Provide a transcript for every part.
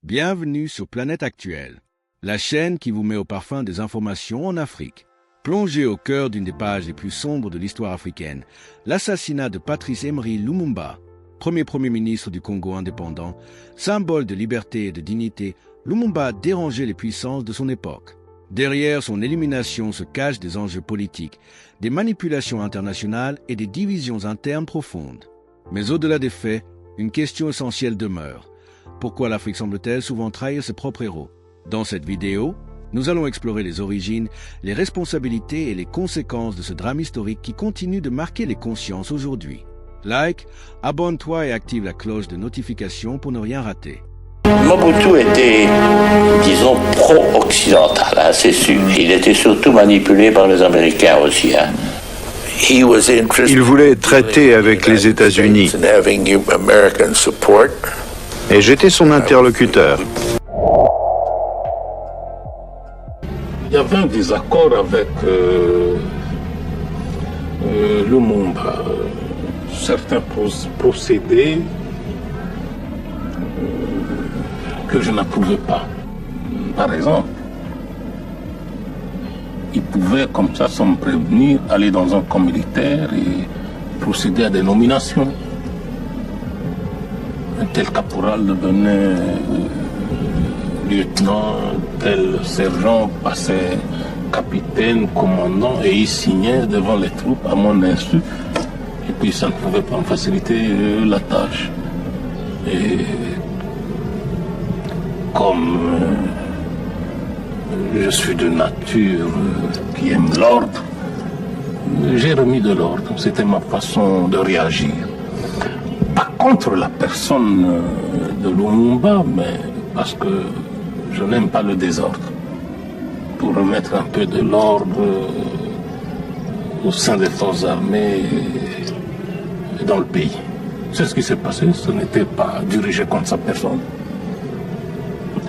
Bienvenue sur Planète Actuelle, la chaîne qui vous met au parfum des informations en Afrique. Plongé au cœur d'une des pages les plus sombres de l'histoire africaine, l'assassinat de Patrice Emery Lumumba, premier ministre du Congo indépendant, symbole de liberté et de dignité, Lumumba a dérangé les puissances de son époque. Derrière son élimination se cachent des enjeux politiques, des manipulations internationales et des divisions internes profondes. Mais au-delà des faits, une question essentielle demeure. Pourquoi l'Afrique semble-t-elle souvent trahir ses propres héros? Dans cette vidéo, nous allons explorer les origines, les responsabilités et les conséquences de ce drame historique qui continue de marquer les consciences aujourd'hui. Like, abonne-toi et active la cloche de notification pour ne rien rater. Mobutu était, disons, pro-occidental, hein, c'est sûr. Il était surtout manipulé par les Américains aussi. Hein. Il voulait traiter avec les États-Unis. Et j'étais son interlocuteur. Il y avait un désaccord avec Lumumba. Certains procédés que je n'approuvais pas. Par exemple, il pouvait, comme ça, sans me prévenir, aller dans un camp militaire et procéder à des nominations. Un tel caporal devenait lieutenant, tel sergent passait capitaine, commandant, et il signait devant les troupes à mon insu. Et puis ça ne pouvait pas me faciliter la tâche. Et comme je suis de nature qui aime l'ordre, j'ai remis de l'ordre. C'était ma façon de réagir. Pas contre la personne de Lumumba, mais parce que je n'aime pas le désordre. Pour remettre un peu de l'ordre au sein des forces armées et dans le pays. C'est ce qui s'est passé, ce n'était pas dirigé contre sa personne.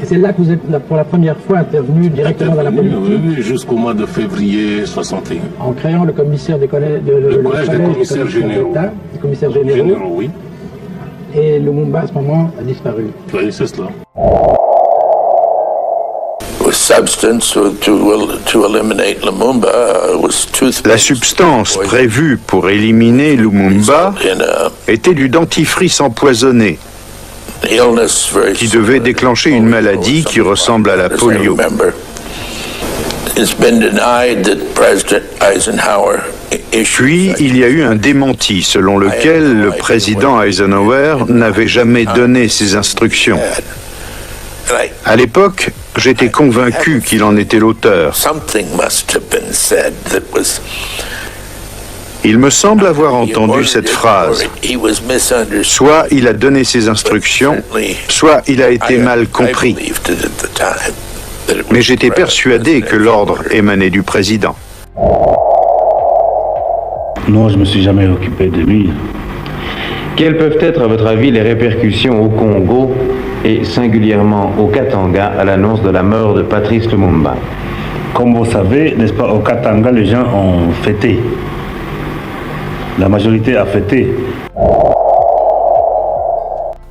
Et c'est là que vous êtes pour la première fois intervenu directement dans la politique? Oui, jusqu'au mois de février 61. En créant le commissaire des collèges, le collège des commissaires généraux. Des commissaires généraux, oui. Et Lumumba, à ce moment, a disparu. Oui, c'est cela. La substance prévue pour éliminer Lumumba était du dentifrice empoisonné, qui devait déclencher une maladie qui ressemble à la polio. Puis, il y a eu un démenti selon lequel le président Eisenhower n'avait jamais donné ses instructions. À l'époque, j'étais convaincu qu'il en était l'auteur. Il me semble avoir entendu cette phrase. Soit il a donné ses instructions, soit il a été mal compris. Mais j'étais persuadé que l'ordre émanait du président. Non, je ne me suis jamais occupé de lui. Quelles peuvent être, à votre avis, les répercussions au Congo et singulièrement au Katanga à l'annonce de la mort de Patrice Lumumba? Comme vous savez, n'est-ce pas, au Katanga, les gens ont fêté. La majorité a fêté.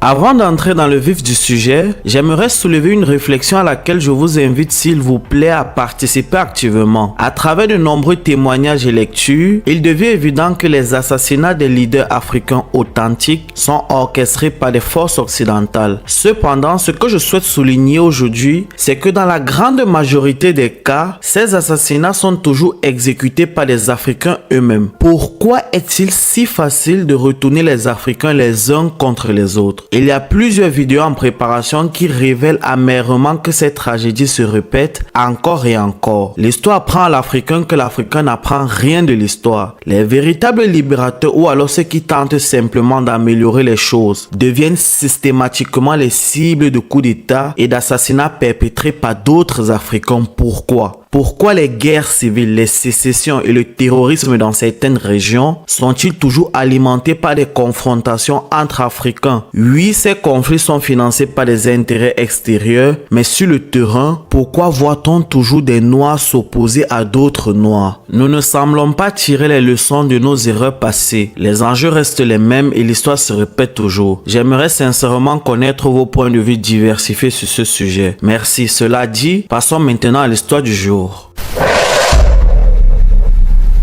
Avant d'entrer dans le vif du sujet, j'aimerais soulever une réflexion à laquelle je vous invite s'il vous plaît à participer activement. À travers de nombreux témoignages et lectures, il devient évident que les assassinats des leaders africains authentiques sont orchestrés par des forces occidentales. Cependant, ce que je souhaite souligner aujourd'hui, c'est que dans la grande majorité des cas, ces assassinats sont toujours exécutés par les Africains eux-mêmes. Pourquoi est-il si facile de retourner les Africains les uns contre les autres? Il y a plusieurs vidéos en préparation qui révèlent amèrement que cette tragédie se répète encore et encore. L'histoire apprend à l'Africain que l'Africain n'apprend rien de l'histoire. Les véritables libérateurs ou alors ceux qui tentent simplement d'améliorer les choses deviennent systématiquement les cibles de coups d'État et d'assassinats perpétrés par d'autres Africains. Pourquoi? Pourquoi les guerres civiles, les sécessions et le terrorisme dans certaines régions sont-ils toujours alimentés par des confrontations entre Africains? Oui, ces conflits sont financés par des intérêts extérieurs, mais sur le terrain, pourquoi voit-on toujours des Noirs s'opposer à d'autres Noirs? Nous ne semblons pas tirer les leçons de nos erreurs passées. Les enjeux restent les mêmes et l'histoire se répète toujours. J'aimerais sincèrement connaître vos points de vue diversifiés sur ce sujet. Merci. Cela dit, passons maintenant à l'histoire du jour.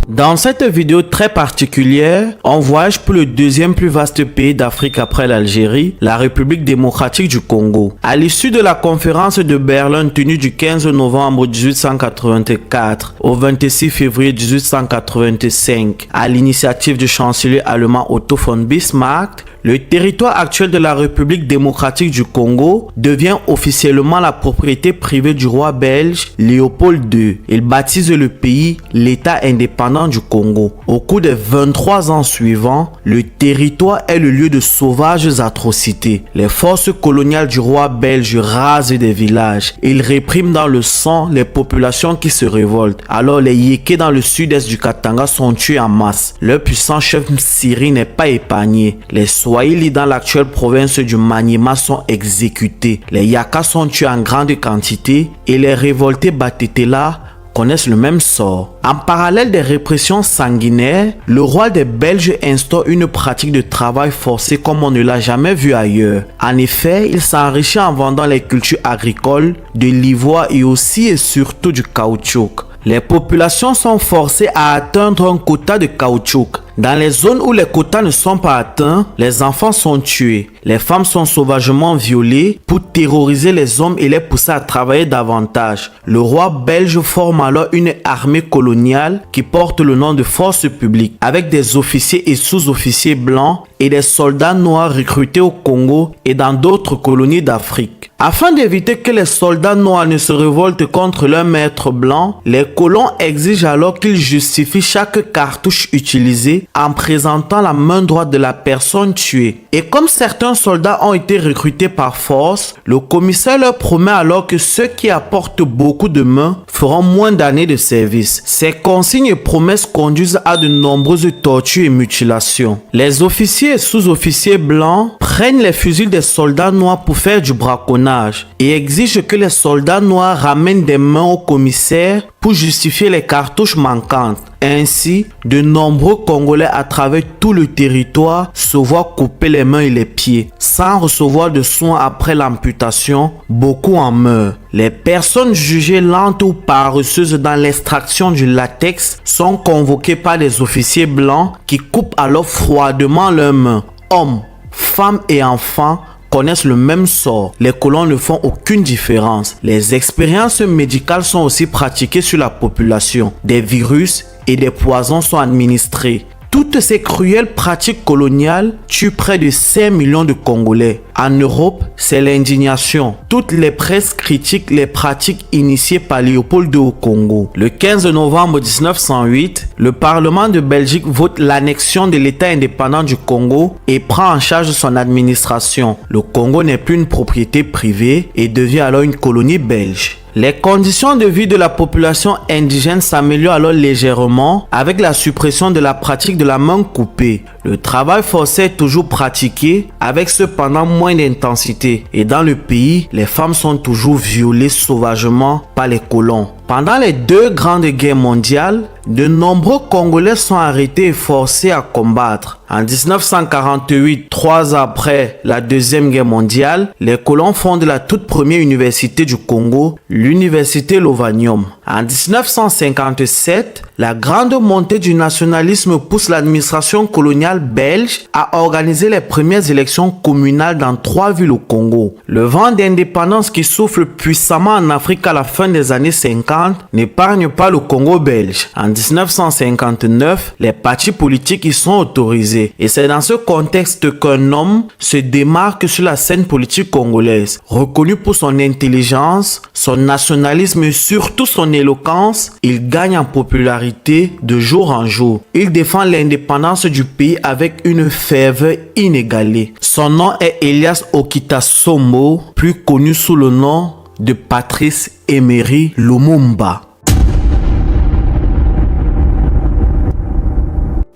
Dans cette vidéo très particulière, on voyage pour le deuxième plus vaste pays d'Afrique après l'Algérie, la République démocratique du Congo. À l'issue de la conférence de Berlin tenue du 15 novembre 1884 au 26 février 1885, à l'initiative du chancelier allemand Otto von Bismarck, le territoire actuel de la République démocratique du Congo devient officiellement la propriété privée du roi belge Léopold II. Il baptise le pays l'État indépendant du Congo. Au cours des 23 ans suivants, le territoire est le lieu de sauvages atrocités. Les forces coloniales du roi belge rasent des villages. Ils répriment dans le sang les populations qui se révoltent. Alors les Yékés dans le sud-est du Katanga sont tués en masse. Leur puissant chef Msiri n'est pas épargné. Les Swahili dans l'actuelle province du Maniema sont exécutés. Les Yakas sont tués en grande quantité et les révoltés Batetela connaissent le même sort. En parallèle des répressions sanguinaires, le roi des Belges instaure une pratique de travail forcé comme on ne l'a jamais vu ailleurs. En effet, il s'enrichit en vendant les cultures agricoles, de l'ivoire et aussi et surtout du caoutchouc. Les populations sont forcées à atteindre un quota de caoutchouc. Dans les zones où les quotas ne sont pas atteints, les enfants sont tués. Les femmes sont sauvagement violées pour terroriser les hommes et les pousser à travailler davantage. Le roi belge forme alors une armée coloniale qui porte le nom de force publique, avec des officiers et sous-officiers blancs et des soldats noirs recrutés au Congo et dans d'autres colonies d'Afrique. Afin d'éviter que les soldats noirs ne se révoltent contre leur maître blanc, les colons exigent alors qu'ils justifient chaque cartouche utilisée en présentant la main droite de la personne tuée. Et comme certains soldats ont été recrutés par force, le commissaire leur promet alors que ceux qui apportent beaucoup de mains feront moins d'années de service. Ces consignes et promesses conduisent à de nombreuses tortures et mutilations. Les officiers et sous-officiers blancs prennent les fusils des soldats noirs pour faire du braconnage et exigent que les soldats noirs ramènent des mains au commissaire pour justifier les cartouches manquantes. Ainsi, de nombreux Congolais à travers tout le territoire se voient couper les mains et les pieds. Sans recevoir de soins après l'amputation, beaucoup en meurent. Les personnes jugées lentes ou paresseuses dans l'extraction du latex sont convoquées par les officiers blancs qui coupent alors froidement leurs mains. Hommes, femmes et enfants connaissent le même sort. Les colons ne font aucune différence. Les expériences médicales sont aussi pratiquées sur la population. Des virus et des poisons sont administrés. Toutes ces cruelles pratiques coloniales tuent près de 5 millions de Congolais. En Europe, c'est l'indignation. Toutes les presses critiquent les pratiques initiées par Léopold II au Congo. Le 15 novembre 1908, le Parlement de Belgique vote l'annexion de l'État indépendant du Congo et prend en charge son administration. Le Congo n'est plus une propriété privée et devient alors une colonie belge. Les conditions de vie de la population indigène s'améliorent alors légèrement avec la suppression de la pratique de la main coupée. Le travail forcé est toujours pratiqué avec cependant moins d'intensité et dans le pays, les femmes sont toujours violées sauvagement par les colons. Pendant les deux grandes guerres mondiales, de nombreux Congolais sont arrêtés et forcés à combattre. En 1948, 3 ans après la Deuxième Guerre mondiale, les colons fondent la toute première université du Congo, l'université Lovanium. En 1957, la grande montée du nationalisme pousse l'administration coloniale belge à organiser les premières élections communales dans 3 villes au Congo. Le vent d'indépendance qui souffle puissamment en Afrique à la fin des années 50 n'épargne pas le Congo belge. En 1959, les partis politiques y sont autorisés. Et c'est dans ce contexte qu'un homme se démarque sur la scène politique congolaise. Reconnu pour son intelligence, son nationalisme et surtout son éloquence, il gagne en popularité de jour en jour. Il défend l'indépendance du pays avec une ferveur inégalée. Son nom est Elias Okitasombo, plus connu sous le nom de Patrice Emery Lumumba.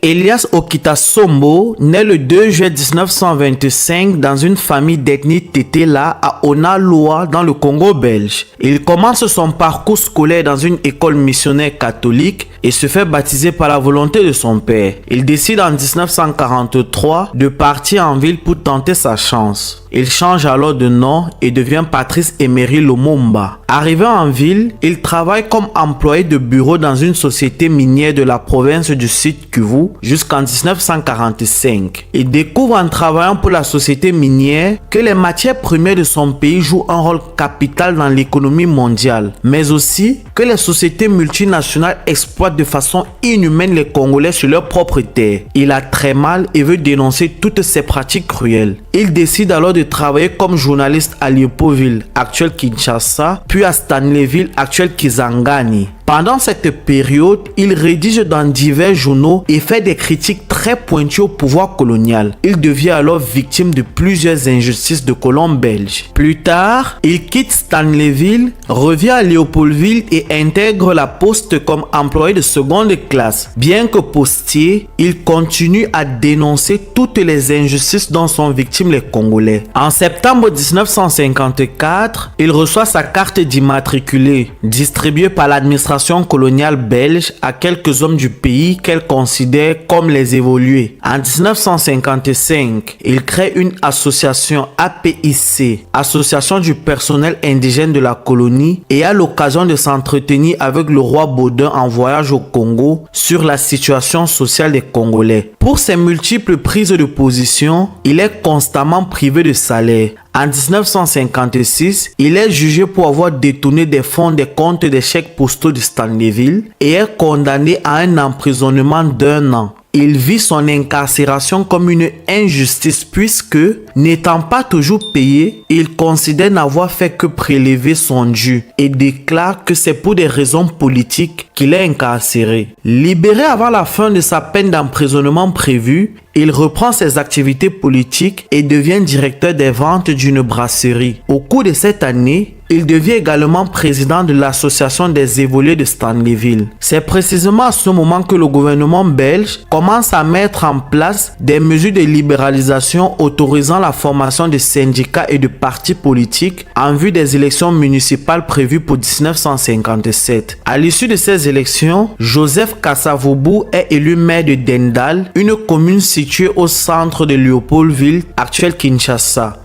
Elias Okitasombo naît le 2 juillet 1925 dans une famille d'ethnie Tetela à Onaloa dans le Congo belge. Il commence son parcours scolaire dans une école missionnaire catholique et se fait baptiser par la volonté de son père. Il décide en 1943 de partir en ville pour tenter sa chance. Il change alors de nom et devient Patrice Emery Lumumba. Arrivé en ville, il travaille comme employé de bureau dans une société minière de la province du Sud Kivu jusqu'en 1945. Il découvre en travaillant pour la société minière que les matières premières de son pays jouent un rôle capital dans l'économie mondiale, mais aussi que les sociétés multinationales exploitent de façon inhumaine les Congolais sur leur propre terre. Il a très mal et veut dénoncer toutes ces pratiques cruelles. Il décide alors de travailler comme journaliste à Léopoldville, actuel Kinshasa, puis à Stanleyville, actuel Kisangani. Pendant cette période, il rédige dans divers journaux et fait des critiques très pointues au pouvoir colonial. Il devient alors victime de plusieurs injustices de colons belges. Plus tard, il quitte Stanleyville, revient à Léopoldville et intègre la poste comme employé de seconde classe. Bien que postier, il continue à dénoncer toutes les injustices dont sont victimes les Congolais. En septembre 1954, il reçoit sa carte d'immatriculé, distribuée par l'administration coloniale belge à quelques hommes du pays qu'elle considère comme les évolués. En 1955, il crée une association APIC, Association du personnel indigène de la colonie, et a l'occasion de s'entretenir avec le roi Baudin en voyage au Congo sur la situation sociale des Congolais. Pour ses multiples prises de position, il est constamment privé de salaire. En 1956, il est jugé pour avoir détourné des fonds des comptes des chèques postaux de Stanleyville et est condamné à un emprisonnement d'1 an. Il vit son incarcération comme une injustice puisque, n'étant pas toujours payé, il considère n'avoir fait que prélever son dû et déclare que c'est pour des raisons politiques qu'il est incarcéré. Libéré avant la fin de sa peine d'emprisonnement prévue, il reprend ses activités politiques et devient directeur des ventes d'une brasserie. Au cours de cette année, il devient également président de l'association des évolués de Stanleyville. C'est précisément à ce moment que le gouvernement belge commence à mettre en place des mesures de libéralisation autorisant la formation de syndicats et de partis politiques en vue des élections municipales prévues pour 1957. À l'issue de ces élections, Joseph Kasavubu est élu maire de Dendal, une commune située au centre de Léopoldville, actuelle Kinshasa.